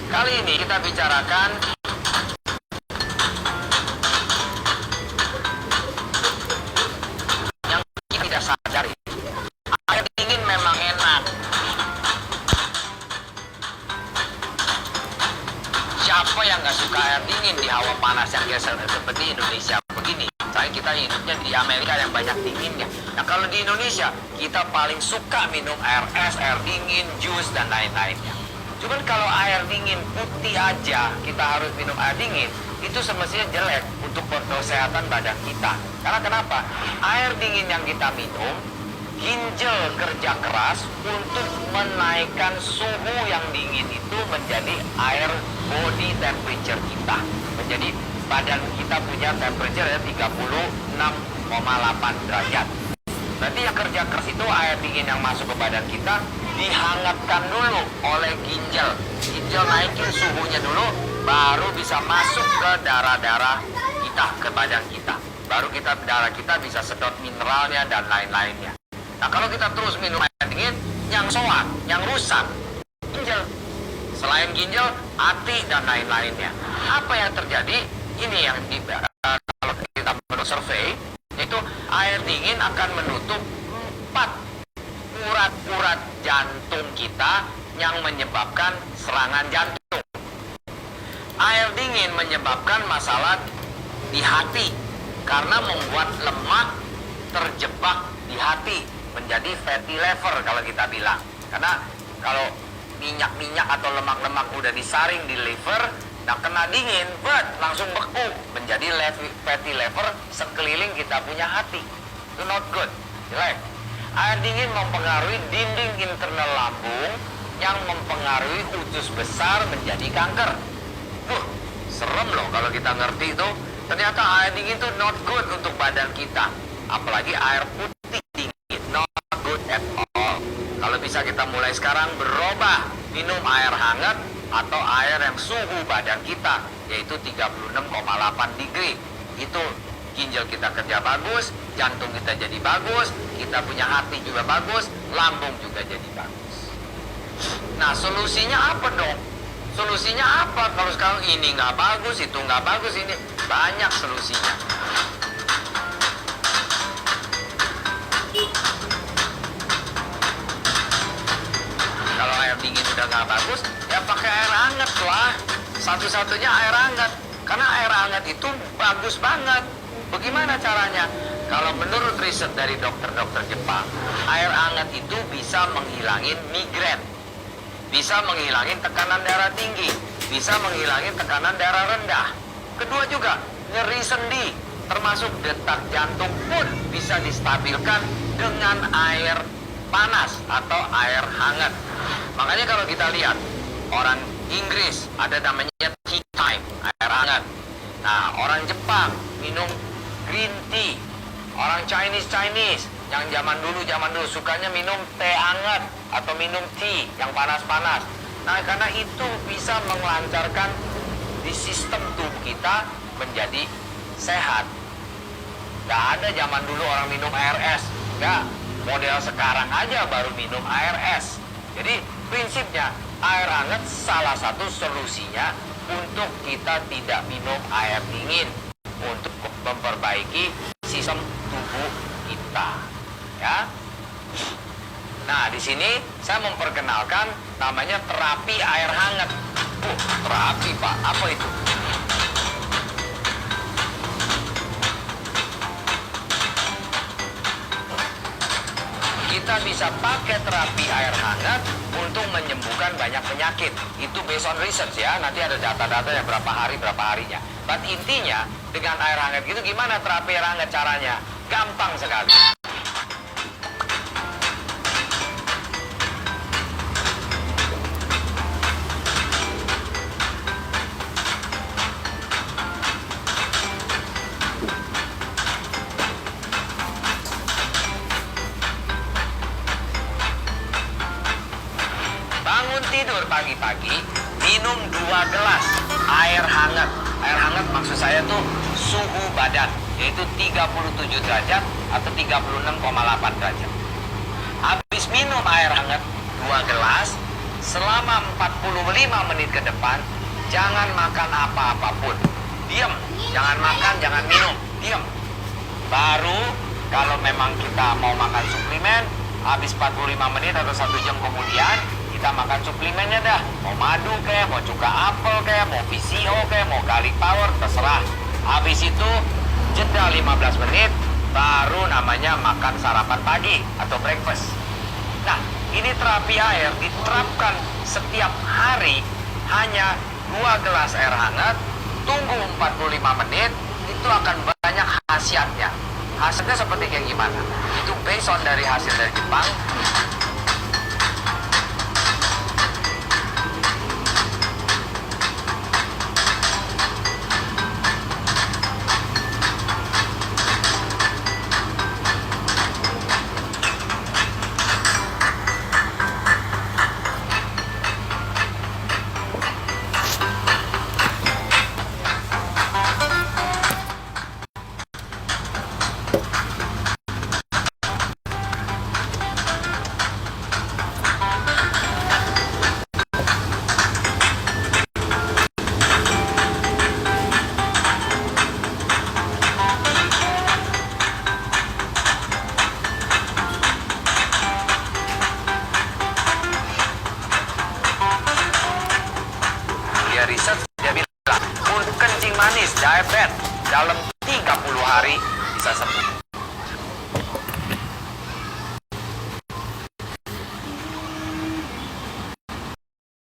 Kali ini kita bicarakan yang kita tidak sadari. Air dingin memang enak. Siapa yang nggak suka air dingin di hawa panas yang seperti Indonesia begini? Saya kita hidupnya di Amerika yang banyak dinginnya. Nah kalau di Indonesia kita paling suka minum air es, air dingin, jus dan lain-lainnya. Cuman kalau air dingin putih aja kita harus minum air dingin, itu semestinya jelek untuk kesehatan badan kita. Karena kenapa? Air dingin yang kita minum, ginjal kerja keras untuk menaikkan suhu yang dingin itu menjadi air body temperature kita. Menjadi badan kita punya temperature 36,8 derajat. Berarti yang kerja keras itu air dingin yang masuk ke badan kita dihangatkan dulu oleh ginjal. Ginjal naikin suhunya dulu, baru bisa masuk ke darah-darah kita, ke badan kita. Baru darah kita bisa sedot mineralnya dan lain-lainnya. Nah kalau kita terus minum air dingin, yang soak, yang rusak ginjal. Selain ginjal, hati dan lain-lainnya. Apa yang terjadi? Ini yang kalau kita menurut survei, itu air dingin akan menutup 4 urat-urat jantung kita yang menyebabkan serangan jantung. Air dingin menyebabkan masalah di hati karena membuat lemak terjebak di hati menjadi fatty liver kalau kita bilang. Karena kalau minyak-minyak atau lemak-lemak udah disaring di liver, nah kena dingin, langsung beku menjadi fatty liver sekeliling kita punya hati. Itu not good, jelek. Air dingin mempengaruhi dinding internal lambung yang mempengaruhi usus besar menjadi kanker. Serem loh kalau kita ngerti itu. Ternyata air dingin itu not good untuk badan kita. Apalagi air putih dingin, not good at all. Kalau bisa kita mulai sekarang berubah, minum air hangat atau air yang suhu badan kita, yaitu 36,8 degree. Itu ginjal kita kerja bagus, jantung kita jadi bagus, kita punya hati juga bagus, lambung juga jadi bagus. Nah solusinya apa dong? Solusinya apa? Kalau sekarang ini nggak bagus, itu nggak bagus, ini banyak solusinya. Kalau air dingin udah nggak bagus, ya pakai air hangat lah. Satu-satunya air hangat. Karena air hangat itu bagus banget. Bagaimana caranya? Kalau menurut riset dari dokter-dokter Jepang, air hangat itu bisa menghilangin migrain, bisa menghilangin tekanan darah tinggi, bisa menghilangin tekanan darah rendah. Kedua juga, nyeri sendi, termasuk detak jantung pun bisa distabilkan dengan air panas atau air hangat. Makanya kalau kita lihat, orang Inggris ada namanya tea time, air hangat. Nah, orang Jepang minum green tea. Orang Chinese yang zaman dulu sukanya minum teh hangat atau minum tea yang panas-panas. Nah, karena itu bisa melancarkan di sistem tubuh kita menjadi sehat. Gak ada zaman dulu orang minum air es. Gak, model sekarang aja baru minum air es. Jadi prinsipnya air hangat salah satu solusinya untuk kita tidak minum air dingin, untuk memperbaiki sistem tubuh kita, ya. Nah, di sini saya memperkenalkan namanya terapi air hangat. Terapi Pak, apa itu? Kita bisa pakai terapi air hangat untuk menyembuhkan banyak penyakit. Itu based on research ya, nanti ada data-data yang berapa harinya. But intinya, dengan air hangat gitu gimana terapi air hangat caranya? Gampang sekali. Bangun tidur pagi-pagi, minum 2 gelas air hangat. Air hangat maksud saya tuh suhu badan, yaitu 37 derajat atau 36,8 derajat. Habis minum air hangat 2 gelas, selama 45 menit ke depan, jangan makan apa-apapun. Diam, jangan makan, jangan minum, diam. Baru kalau memang kita mau makan suplemen, habis 45 menit atau 1 jam kemudian, kita makan suplemennya dah. Mau madu kayak, mau cuka apel kayak, mau PCO kayak, mau garlic power, terserah. Habis itu, jeda 15 menit, baru namanya makan sarapan pagi atau breakfast. Nah, ini terapi air diterapkan setiap hari, hanya 2 gelas air hangat, tunggu 45 menit, itu akan banyak khasiatnya. Hasilnya seperti kayak gimana? Itu based on dari hasil dari Jepang. Dia riset, dia bilang, kencing manis, diabetes, dalam 30 hari bisa sembuh.